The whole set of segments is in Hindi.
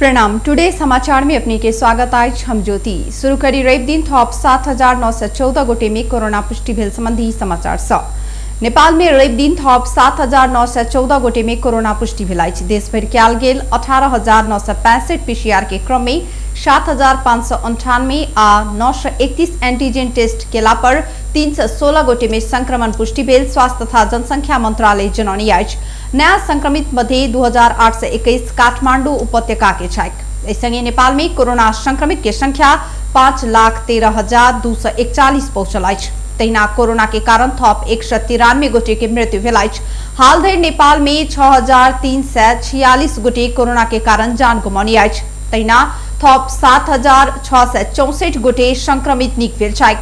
प्रणाम। टुडे समाचार में अपने के स्वागत आज हम ज्योति शुरू करी रवि दिन थप 7,914 गोटे में कोरोना पुष्टि भेल संबंधी समाचार स नेपाल में रवि दिन थप 7,914 गोटे में कोरोना पुष्टि भेल। देशभर कयल गेल 18,965 पीसीआर के क्रम में 7,598 आ 931 एंटीजन टेस्ट केला पर 316 गोटे में संक्रमण पुष्टि भेल। स्वास्थ्य तथा जनसंख्या मंत्रालय जनौनी अछि। नया संक्रमित मध्ये 2,821 काठमांडू उपत्यका के छथि। इसंगे नेपाल में कोरोना संक्रमित के संख्या 5,13,241 पहुंचल अछि। तहिना कोरोना के कारण थप 193 गोटे के मृत्यु भेल अछि। हाल धरि नेपाल में 6,346 गोटे कोरोना के कारण जान गुमाउनी अछि। तहिना थप 7,664 गोटे संक्रमित निक भेल छथि।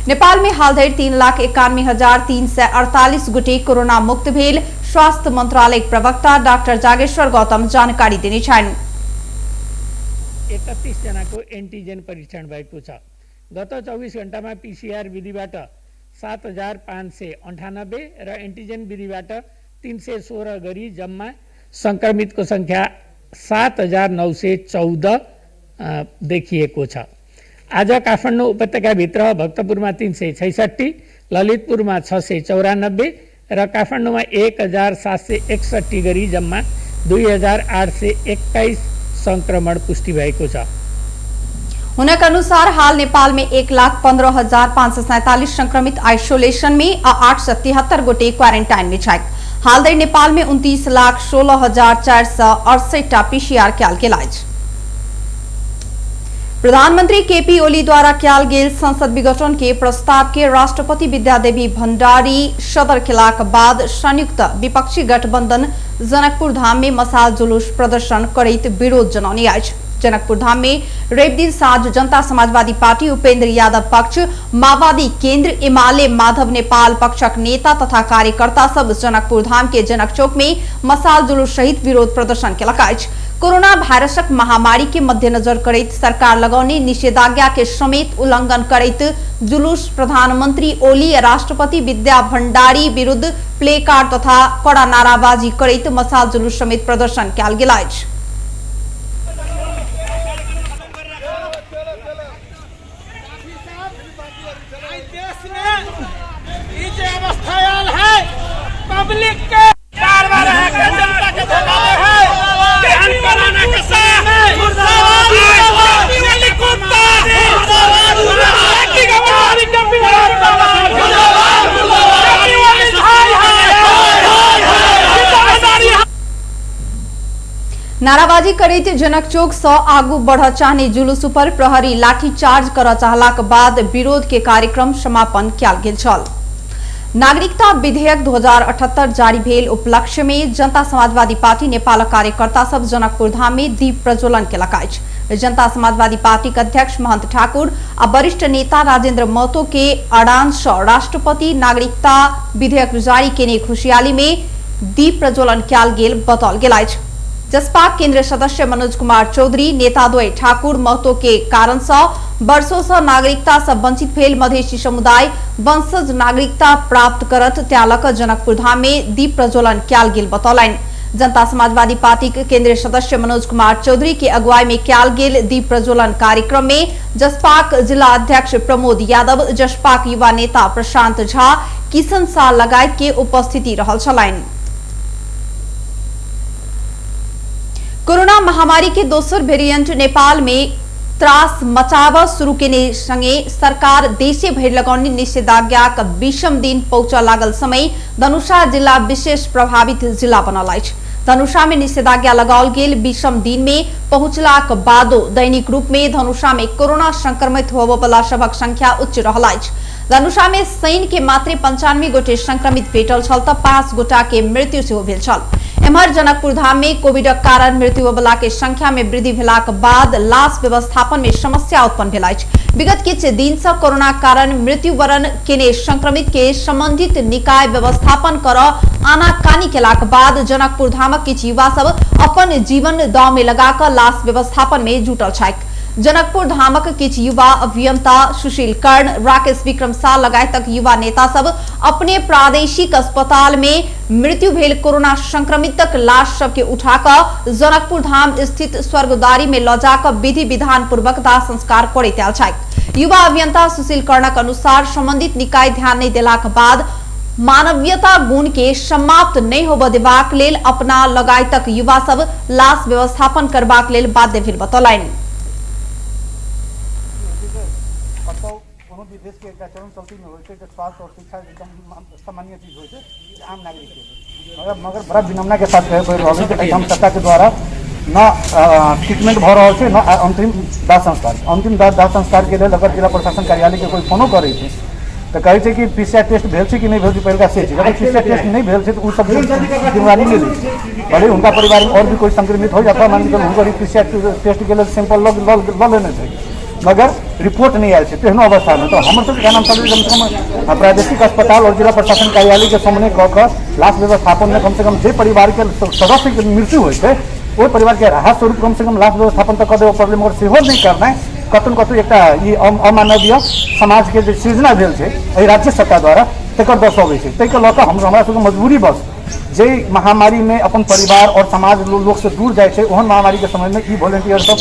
नेपाल में हाल धरि 3,91,348 गोटे कोरोना मुक्त भेल। स्वास्थ्य मंत्रालय प्रवक्ता डाक्टर जागेश्वर गौतम जानकारी दिने छन्। 31 जनाको एंटीजन परीक्षण भएको छ। गत 24 घण्टामा पीसीआर विधिबाट 7,598 र एंटीजन विधिबाट 316 गरी जम्मा संक्रमितको संख्या 7,914 देखिएको छ। आज काठमाडौँ उपत्यकाभित्र भक्तपुरमा 366, ललितपुरमा 694 र काठमाडौँमा 1,761 गरी जम्मा 2,821 संक्रमण पुष्टि भएको छ। उनके अनुसार हाल नेपाल में 1,15,547 संक्रमित आइसोलेशन में 873 गोटे क्वारेंटाइन में छथि। हाल धरि नेपाल में 29,16,468 पीसीआर कयल गेल अछि। प्रधानमंत्री केपी ओली द्वारा कयल गेल संसद विघटन के प्रस्ताव के राष्ट्रपति विद्यादेवी भण्डारी सदर केलाक बाद संयुक्त विपक्षी गठबंधन जनकपुर धाम में मशाल जुलूस प्रदर्शन करैत विरोध जनौने अछि। जनकपुर धाम में रवि दिन साँझ जनता समाजवादी पार्टी उपेंद्र यादव पक्ष, माओवादी केंद्र, एमाले माधव नेपाल पक्षक नेता तथा कार्यकर्ता सब जनकपुर धाम के जनक चौक में मशाल जुलूस सहित विरोध प्रदर्शन केलक अछि। कोरोना वायरसक महामारी के मद्देनजर करैत सरकार लगौने निषेधाज्ञा के समेत उल्लंघन करैत जुलूस प्रधानमंत्री ओली राष्ट्रपति विद्या भण्डारी विरुद्ध प्ले कार्ड तथा कड़ा नाराबाजी करैत मशाल जुलूस समेत प्रदर्शन कयल गेल अछि। पब्लिक के कारबार है, जनता के धोखाधड़ी है, ध्यान कराना कैसा नाराबाजी करैत जनक चौक सँ आगू बढ़ चाहने जुलूस पर प्रहरी लाठीचार्ज कर चाहलाक बाद विरोध के कार्यक्रम समापन कयल गेल छल। नागरिकता विधेयक 2078 जारी भेल उपलक्ष्य में जनता समाजवादी पार्टी नेपाल कार्यकर्ता सब जनकपुर धाम में दीप प्रज्वलन केलक अछि। जनता समाजवादी पार्टी के अध्यक्ष महंत ठाकुर आ वरिष्ठ नेता राजेंद्र महतो के अड़ान सँ राष्ट्रपति नागरिकता विधेयक जारी केने खुशियाली में दीप प्रज्वलन कयल गेल बताओल गेल अछि। जसपा केंद्रीय सदस्य मनोज कुमार चौधरी, नेताद्वय ठाकुर महतो के कारण से वर्षों से नागरिकता से वंचित भेल मधेसी समुदाय वंशज नागरिकता प्राप्त करत त्यालक जनकपुर धाम में दीप प्रज्वलन कयल गेल बतौलनि। जनता समाजवादी पार्टी के केंद्रीय सदस्य मनोज कुमार चौधरी के अगुवाई में कयल गेल दीप प्रज्वलन कार्यक्रम में जसपाक जिला अध्यक्ष प्रमोद यादव, जसपाक युवा नेता प्रशांत झा, किशन शाह लगायत के उपस्थिति रहल छलनि। कोरोना महामारी के दोसर वेरिएंट नेपाल में त्रास मचाव शुरू केने संगे सरकार देशे भरि लगौने निषेधाज्ञाक 20म दिन पहुंच लागल समय धनुषा जिला विशेष प्रभावित जिला बनल अछि। धनुषा में निषेधाज्ञा लगाओल गेल 20म दिन में पहुंचलाक बादो दैनिक रूप में धनुषा में कोरोना संक्रमित होबय वाला सबक संख्या उच्च रहल अछि। धनुषा में शनि के मात्र 95 गोटे संक्रमित भेटल छल तऽ 5 गोटा के मृत्यु सेहो भेल छल। एम्हर जनकपुर धाम में कोविडक कारण मृत्यु होबला के संख्या में वृद्धि भेलाक बाद लाश व्यवस्थापन में समस्या उत्पन्न भेल अछि। विगत किछ दिन से कोरोना कारण मृत्युवरण केने संक्रमित के संबंधित निकाय व्यवस्थापन कर आनाकानी केलाक बाद जनकपुर धामक किछ युवा सब अपन जीवन दांव में लगाकर लाश व्यवस्थापन में जुटल छथि। जनकपुर धामक किछ युवा अभियंता सुशील कर्ण, राकेश विक्रम शाह लगायतक युवा नेता सब अपने प्रादेशिक अस्पताल में मृत्यु भेल कोरोना संक्रमितक लाश सबके उठाकर जनकपुर धाम स्थित स्वर्गद्वारी में ल जाकर विधि विधान पूर्वक दाह संस्कार करैत आयल छथि। युवा अभियंता सुशील कर्णक अनुसार संबंधित निकाय ध्यान नहीं देलाक बाद मानवीयता गुण के समाप्त नहीं होबय देबाक लेल अपना लगायतक युवा सब लाश व्यवस्थापन करबाक लेल बाध्य भेल बतौलनि। देश के चरण चलती में होते स्वास्थ्य और शिक्षा एकदम सामान्य चीज होते आम नागरिक के मगर बड़ा विनम्रता के साथ कहे हम सरकार के द्वारा न ट्रीटमेंट भ रहा है न अंतिम दाह संस्कार। अंतिम दाह संस्कार के लिए अगर जिला प्रशासन कार्यालय के कोई फोनो करे तो कहे कि पीसीआर टेस्ट भेल कि नहीं भेल पहले से चीज अगर पीसीआर टेस्ट नहीं भेल तो सब जिम्मेवारी ले ली भले उनका परिवार में और भी कोई संक्रमित हो जाता मान लीजिए पीसीआर टेस्ट के लिए सैंपल ल लेने चाहिए मगर रिपोर्ट नहीं आयल तेहनो अवस्था में तो हम सब क्या नाम कम से कम प्रादेशिक अस्पताल और जिला प्रशासन कार्यालय के सामने कह लाश व्यवस्थापन में कम से कम जे परिवार के सदस्य के मृत्यु होते वो परिवार के राहत स्वरूप कम से कम लाश व्यवस्थापन तो कर देव पड़े मगर सेहो नहीं करना है कतन कतु एक अमानवीय समाज के जो सृजना भेल है राज्य सरकार द्वारा तक दर्शावे लऽ हमरा सबके मजबूरी बस जे महामारी में अपन परिवार और समाज लोग से दूर जाए ओहन महामारी के समय में वॉलंटियर सब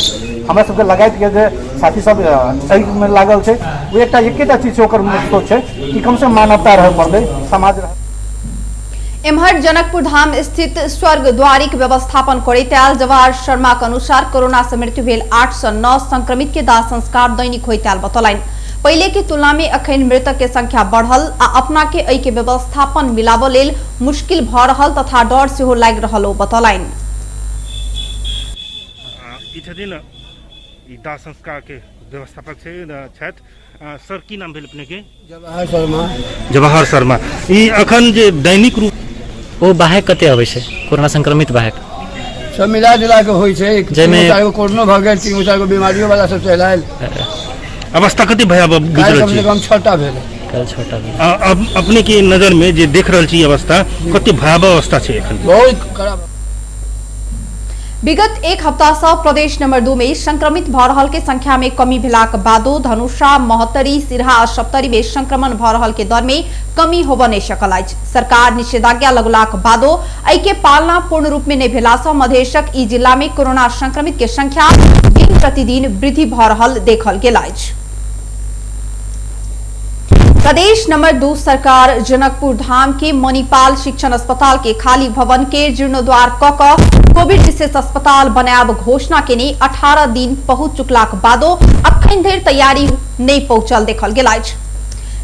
हमरा सबके लगाइत के जे साथी सब एहि में लागल है वो एकेटा चीज सोच है कि कम से कम मानवता रह पड़े समाज रह। एम्हर जनकपुर धाम स्थित स्वर्गद्वारीक व्यवस्थापन करैत आयल जवाहर शर्मा के अनुसार कोरोना से मृत्यु भेल 809 संक्रमित के दाह संस्कार दैनिक होइत आयल बतौलनि। पहले की तुलना में अखन मृतक के संख्या बढ़ल आ अपना के एहि के व्यवस्थापन मिलाबऽ लेल मुश्किल भ रहल तथा डर सेहो लागि रहल ओ बतौलनि। दाह संस्कार के व्यवस्थापक छथि सर की नाम भेल अपने के? जवाहर शर्मा। जवाहर शर्मा ई अखन जे दैनिक रूप ओ बाहक कते अबै छै कोरोना संक्रमित बाहक सब मिला जुला के होइ छै जैमे कोरोना भ गेल 3-4 बीमारियों वाला सब चलि आयल अवस्था कते भयावह गुजरल छै? कम से कम 6टा भेल कल 6टा भेल। अब अपने के नजर में जे देख रहल छी अवस्था कते भयावह अवस्था छै एखन? बहुत खराब। विगत एक हफ्ता से प्रदेश नंबर 2 में संक्रमित भ रहल के संख्या में कमी भेलाक बादो धनुषा महोत्तरी सिरहा आ सप्तरी में संक्रमण भ रहल के दर में कमी होबऽ नहीं सकल अछि। सरकार निषेधाज्ञा लगलाक बादो एहि के पालना पूर्ण रूप में नहीं भेला से मधेशक ई जिला में कोरोना संक्रमित के संख्या दिन प्रतिदिन वृद्धि भ रहल देखल गेल अछि। प्रदेश नंबर 2 सरकार जनकपुर धाम के मणिपाल शिक्षण अस्पताल के खाली भवन के जीर्णोद्वार क कोविड विशेष अस्पताल बनाब घोषणा केने 18 दिन पहुंच चुकलाक बादो अखन धरि तैयारी नहीं पहुंचल देखल गेल अछि।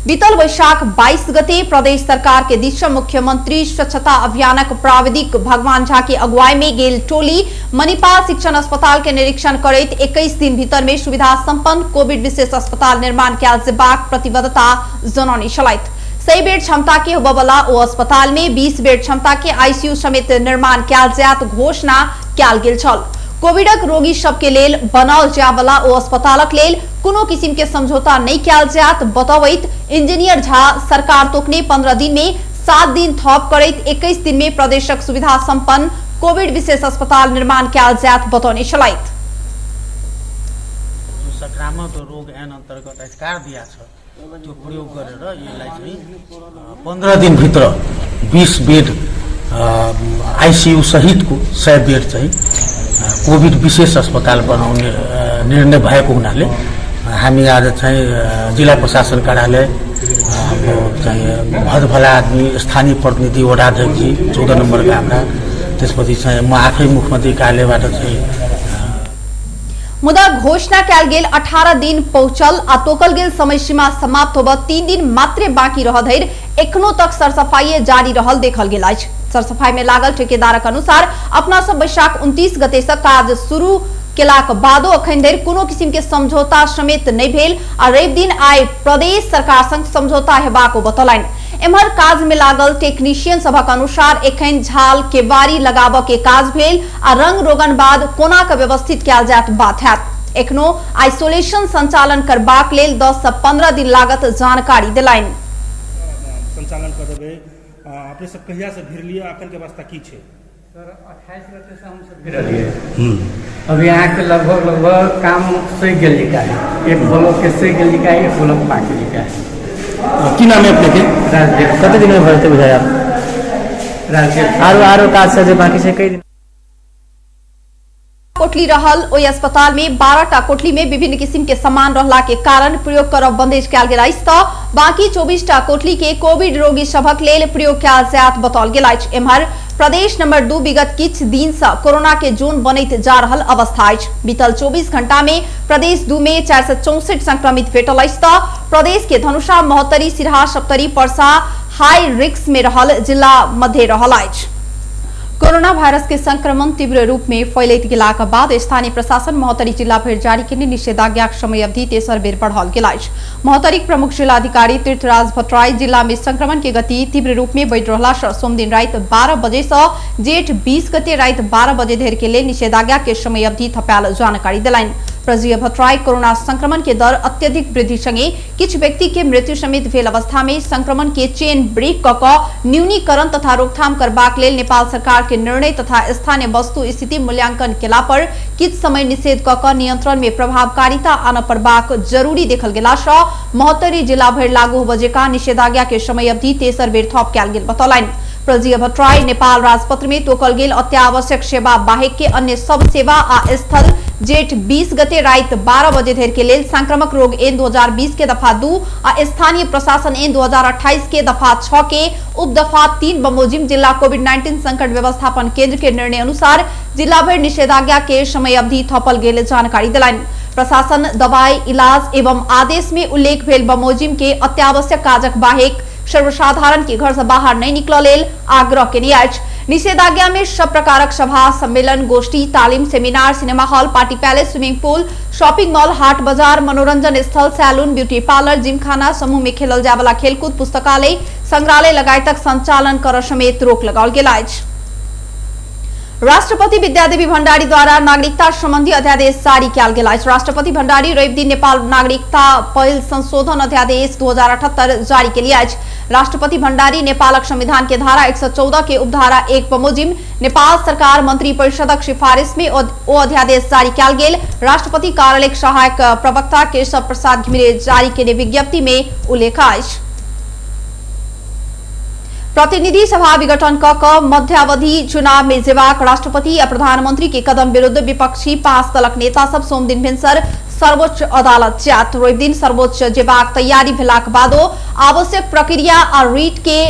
बीतल वैशाख 22 गते प्रदेश सरकार के दिश मुख्यमंत्री स्वच्छता अभियानक प्राविधिक भगवान झा के अगुवाई में गेल टोली मणिपाल शिक्षण अस्पताल के निरीक्षण करैत 21 दिन भीतर में सुविधा संपन्न कोविड विशेष अस्पताल निर्माण कयल जेबाक प्रतिबद्धता जनौने छलथि। 100 बेड क्षमता के होबयवला ओ अस्पताल में 20 बेड क्षमता के आईसीयू समेत निर्माण कयल जायत घोषणा कयल गेल छल। कोविडक रोगी सबके लेल बनाओल जाय वाला ओ अस्पतालक लेल कोनो किसिम के समझौता नहीं कयल जायत बतौबैत इंजीनियर झा सरकार तोकने 15 दिन में 7 दिन थप करैत 21 दिन में प्रदेशक सुविधा संपन्न कोविड विशेष अस्पताल निर्माण कयल जायत बतौने छलथि। संक्रामक रोग ऐन अंतर्गत अधिकार दिया छ जो प्रयोग गरेर यसलाई चाहिँ 15 दिन भित्र 20 बेड आईसीयू सहितको 100 बेड चाहिँ कोविड विशेष अस्पताल बनाउने निर्णय भएको हुनाले हामी आज चाहिँ जिल्ला प्रशासन कार्यालय चाहिँ भदभला आदमी स्थानीय प्रतिनिधि वडाध्यक्षजी 14 नम्बरका हाम्रा त्यसपछि चाहिँ म आफै मुख्यमन्त्री कार्यालयबाट चाहिँ मुदा घोषणा कयल गेल 18 दिन पहुंचल आ तोकल गेल समय सीमा समाप्त होबऽ 3 दिन मात्रे बाकी रह धरि एखनो तक सरसफाई जारी रहल देखल गेल अछि। सरसफाई में लागल ठेकेदारक अनुसार अपना सब वैशाख 29 गते से काज शुरू केलाक बादो अखन धरि कोनो किसिम के समझौता समेत नहीं भेल आ रवि दिन आइ प्रदेश सरकार संग समझौता हेबाक बतौलनि। एम्हर काज में लागल टेक्नीशियन सभक अनुसार एखन झाल केवारी लगाबऽ के काज भेल आ रंग रोगन बाद कोना के व्यवस्थित कयल जायत बात हैत। एखनो आइसोलेशन संचालन करबाक लेल 10 से 15 दिन लागत जानकारी देलनि। संचालन कर देबै अपने सब कहिया से भिड़ लिया अखन के अवस्था की छै? अब यहाँ के लगभग काम से गेल का है, एक ब्लॉक के से गेल का है, एक ब्लॉक बाकी का है। की नाम है अपने के राजदेव कते दिन में भरते बुझाए आप राजदेव आरो काज से जे बाकी से कई दिन कोटली रहल ओहि अस्पताल में 12टा कोटली में विभिन्न किसिम के सामान रहला के कारण प्रयोग करब बंदेज कयल गेल अछि तऽ बाकी 24टा कोटली के कोविड रोगी सभक लेल प्रयोग कयल जायत बताओल गेल अछि। एम्हर प्रदेश नंबर 2 विगत किछ दिन से कोरोना के जोन बनैत जा रहल अवस्था अछि। बीतल 24 घंटा में प्रदेश 2 में 464 संक्रमित भेटल अछि तऽ प्रदेश के धनुषा, महोत्तरी, सिरहा, सप्तरी, पर्सा हाई रिस्क में रहल जिला मध्य रहल अछि। कोरोना वायरस के संक्रमण तीव्र रूप में फैलैत गेलाक बाद स्थानीय प्रशासन महोत्तरी जिला भरि जारी केने निषेधाज्ञा समय अवधि तेसर बेर बढ़ाओल गेल अछि। महोत्तरीक प्रमुख जिलाधिकारी तीर्थराज भट्टराई जिला में संक्रमण के गति तीव्र रूप में बढ़ि रहला सँ सोम दिन राति 12 बजे से जेठ 20 गते राति 12 बजे धरि के लेल निषेधाज्ञा के समय अवधि थपायल जानकारी देलनि। प्रजीय भट्टराई कोरोना संक्रमण के दर अत्यधिक वृद्धि संगे किछ व्यक्ति के मृत्यु समेत भेल अवस्था में संक्रमण के चेन ब्रेक क न्यूनीकरण तथा रोकथाम करबाक लेल नेपाल सरकार के निर्णय तथा स्थानीय वस्तु स्थिति मूल्यांकन केला पर किछ समय निषेध क नियंत्रण में प्रभावकारिता आन पड़बाक जरूरी देखल गेला सँ महोत्तरी जिला भरि लागू बजेका निषेधाज्ञा के समय अवधि तेसर बेर थप कयल गेल बतौलनि। प्रजीय भट्टराई नेपाल राजपत्र में तोकल गेल अत्यावश्यक सेवा बाहेक के अन्य सब सेवा आ स्थल जेठ 20 गते राति 12 बजे धरि के लेल संक्रामक रोग एन 2020 के दफा 2 आ स्थानीय प्रशासन एन 2028 के दफा 6 के उप दफा 3 बमोजिम जिला कोविड-19 संकट व्यवस्थापन केंद्र के निर्णय अनुसार जिला भर निषेधाज्ञा के समय अवधि थपल गेल जानकारी दिलाइन। प्रशासन दवाई इलाज एवं आदेश में उल्लेख भेल बमोजिम के अत्यावश्यक काजक बाहेक सर्वसाधारण के घर से बाहर नहीं निकल लेल आग्रह केने अछि। निषेधाज्ञा में सब प्रकारक सभा, सम्मेलन, गोष्ठी, तालीम, seminar, cinema hall, party palace, swimming pool, shopping mall, हाट बाजार, मनोरंजन स्थल, सैलून, ब्यूटी पार्लर, जिम खाना, समूह में खेलल जाय वाला खेलकूद, पुस्तकालय, संग्रहालय लगायतक संचालन कर समेत रोक लगाओल गेल अछि। राष्ट्रपति विद्यादेवी भण्डारी द्वारा नागरिकता संबंधी अध्यादेश जारी कयल गेल अछि। राष्ट्रपति भण्डारी रवि दिन नेपाल नागरिकता पहिल संशोधन अध्यादेश 2078 जारी केलिए अछि। राष्ट्रपति भण्डारी नेपालक संविधान के धारा 114 के उपधारा 1 बमोजिम नेपाल सरकार मंत्री परिषदक सिफारिश में ओ अध्यादेश जारी कयल गेल। राष्ट्रपति कार्यालय सहायक प्रवक्ता केशव प्रसाद घिमिरे जारी केने विज्ञप्ति में उल्लेख अछि। प्रतिनिधि सभा विघटन क मध्यावधि चुनाव में जेबाक राष्ट्रपति या प्रधानमंत्री के कदम विरुद्ध विपक्षी 5 दलक नेता सब सोम दिन भिनसर सर्वोच्च अदालत जायत। रवि दिन सर्वोच्च जेबाक तैयारी भेलाक बादो आवश्यक प्रक्रिया आ रीट के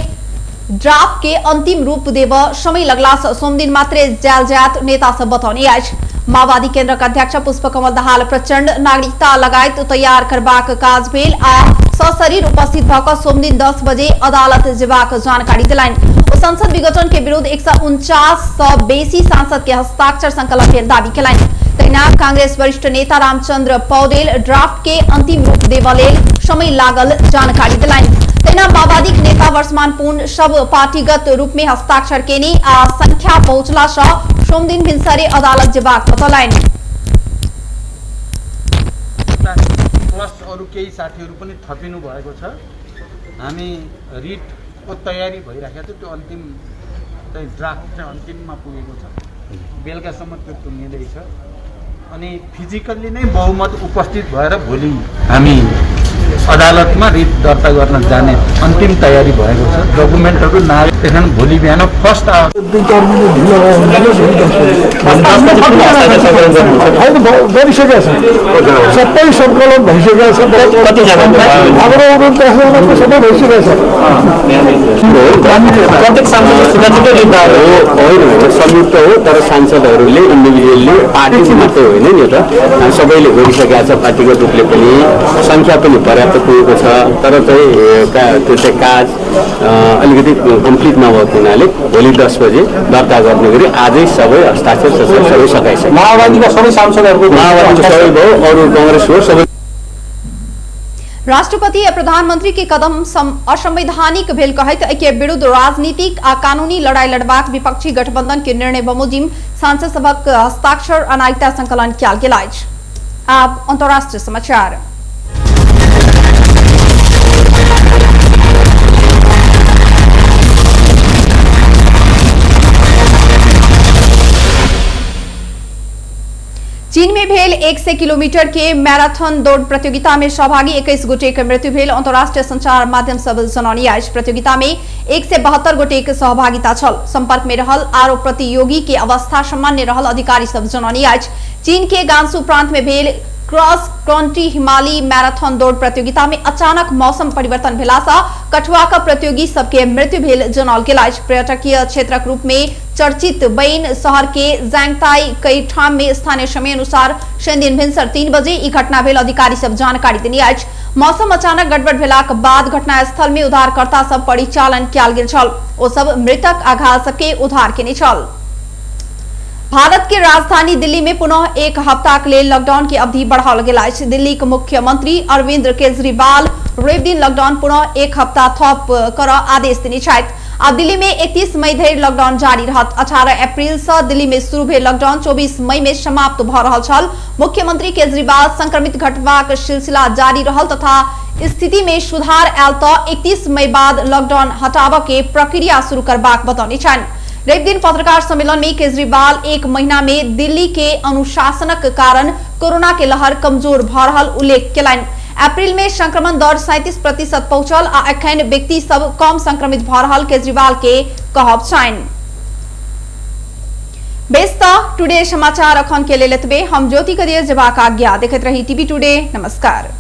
ड्राफ्ट के अंतिम रूप देब समय लगला से सोम दिन मात्रे जायल जायत नेता सब बतौने अछि। माओवादी केंद्रक अध्यक्ष पुष्पकमल दाहाल प्रचंड नागरिकता लगायत तैयार करबाक काज भेल आ सशरीर उपस्थित भऽ सोम दिन 10 बजे अदालत जेबाक जानकारी दिलनि। ओ संसद विघटन के विरुद्ध 149 सँ बेसी सांसद के हस्ताक्षर संकलन भेल दावी केलनि। तहिना कांग्रेस वरिष्ठ नेता रामचंद्र पौडेल ड्राफ्ट के अंतिम रूप देबऽ लेल समय लागल जानकारी दिलनि। तहिना माओवादी नेता वर्षमान पूर्ण सब पार्टीगत रूप में हस्ताक्षर केने आ संख्या पहुंचला सँ सोम दिन भिनसरे अदालत जेबाक बतौलनि। प्लस अरू केही साथीहरू पनि थपिनु भएको छ। हामी रिटको तयारी भइराखेको छ, त्यो अन्तिम चाहिँ ड्राफ्ट चाहिँ अन्तिममा पुगेको छ, बेलुकासम्म त्यो टुङ्गिँदैछ अनि फिजिकल्ली नै बहुमत उपस्थित भएर भोलि हामी अदालतमा रिट दर्ता गर्न जाने अन्तिम तयारी भएको छ। डकुमेन्टहरू त्यहाँ भोलि बिहान फर्स्ट गरिसकेका छ, सबै सङ्कलन भइसकेका छ, सबै भइसकेका छ। संयुक्त हो तर सांसदहरूले इन्डिभिजुअली पार्टी मात्रै होइन नि त सबैले गरिसकेका छ। पार्टीगत रूपले पनि संख्या पनि पर्याप्त पुगेको छ, तर चाहिँ त्यो चाहिँ काज अलिकति कम्प्लिट नभएको हुनाले भोलि 10 बजे दर्ता गर्ने गरी आजै सबै हस्ताक्षर सबै सकाइसक्यो। माओवादीका सबै सांसदहरूको माओवादीको सबै भयो, अरू कांग्रेस हो सबै। राष्ट्रपति या प्रधानमंत्री के कदम असंवैधानिक भेल कहैत एके विरुद्ध राजनीतिक आ कानूनी लड़ाई लड़बाक विपक्षी गठबंधन के निर्णय बमोजिम सांसद सभक हस्ताक्षर आ नागरिकता संकलन कयल गेल अछि। आब अंतर्राष्ट्रीय समाचार। चीन में भेल 100 किलोमीटर के मैराथन दौड़ प्रतियोगिता में सहभागी 21 गोटे के मृत्यु भेल। अंतर्राष्ट्रीय संचार माध्यम सब जनौनी आज प्रतियोगिता में 172 गोटे के सहभागिता छल। संपर्क में रहल आरो प्रतियोगी के अवस्था सामान्य रहल अधिकारी सब जनौनी आज। चीन के गांसू प्रांत में भेल क्रॉस कंट्री हिमालय मैराथन दौड़ प्रतियोगिता में अचानक मौसम परिवर्तन भेला सँ कठुआक प्रतियोगी सबके मृत्यु भेल जनौल गेल। पर्यटकीय क्षेत्रक रूप में चर्चित बैन शहर के जैंगताई कई ठाम में स्थानीय समय अनुसार शनिदिन भिनसर 3 बजे ई घटना भेल। अधिकारी सब जानकारी देनी आज। मौसम अचानक गड़बड़ भेलाक बाद घटनास्थल में उद्धारकर्ता सब परिचालन कयल गेल छल। ओ सब मृतक आ घायल सबके उद्धार केने छल। भारत के राजधानी दिल्ली में पुनः एक हफ्ताक लेल लॉकडाउन की अवधि बढ़ाओल गेल अछि। दिल्ली के मुख्यमंत्री अरविंद केजरीवाल रवि दिन लॉकडाउन पुनः एक हफ्ता थप कर आदेश देने छथि। अब दिल्ली में 31 मई धरि लॉकडाउन जारी रहत। 18 अप्रैल से दिल्ली में शुरू भेल लॉकडाउन 24 मई में समाप्त भ रहल छल। मुख्यमंत्री केजरीवाल संक्रमित घटबाक सिलसिला जारी रहल तथा स्थिति में सुधार आयल तो 31 मई बाद लॉकडाउन हटाबय के प्रक्रिया शुरू करबाक बतौने छनि। रवि दिन पत्रकार सम्मेलन में केजरीवाल 1 महीना में दिल्ली के अनुशासनक कारण कोरोना के लहर कमजोर भ रहल उल्लेख केलनि। अप्रैल में संक्रमण दर 37% पहुंचल आ एखन व्यक्ति सब कम संक्रमित भ रहल केजरीवाल के कहब छनि। बेस्ता टुडे समाचार अखन के लेल एतबे। हम ज्योति करियर जबाक आज्ञा देखैत रही टीवी टुडे। नमस्कार।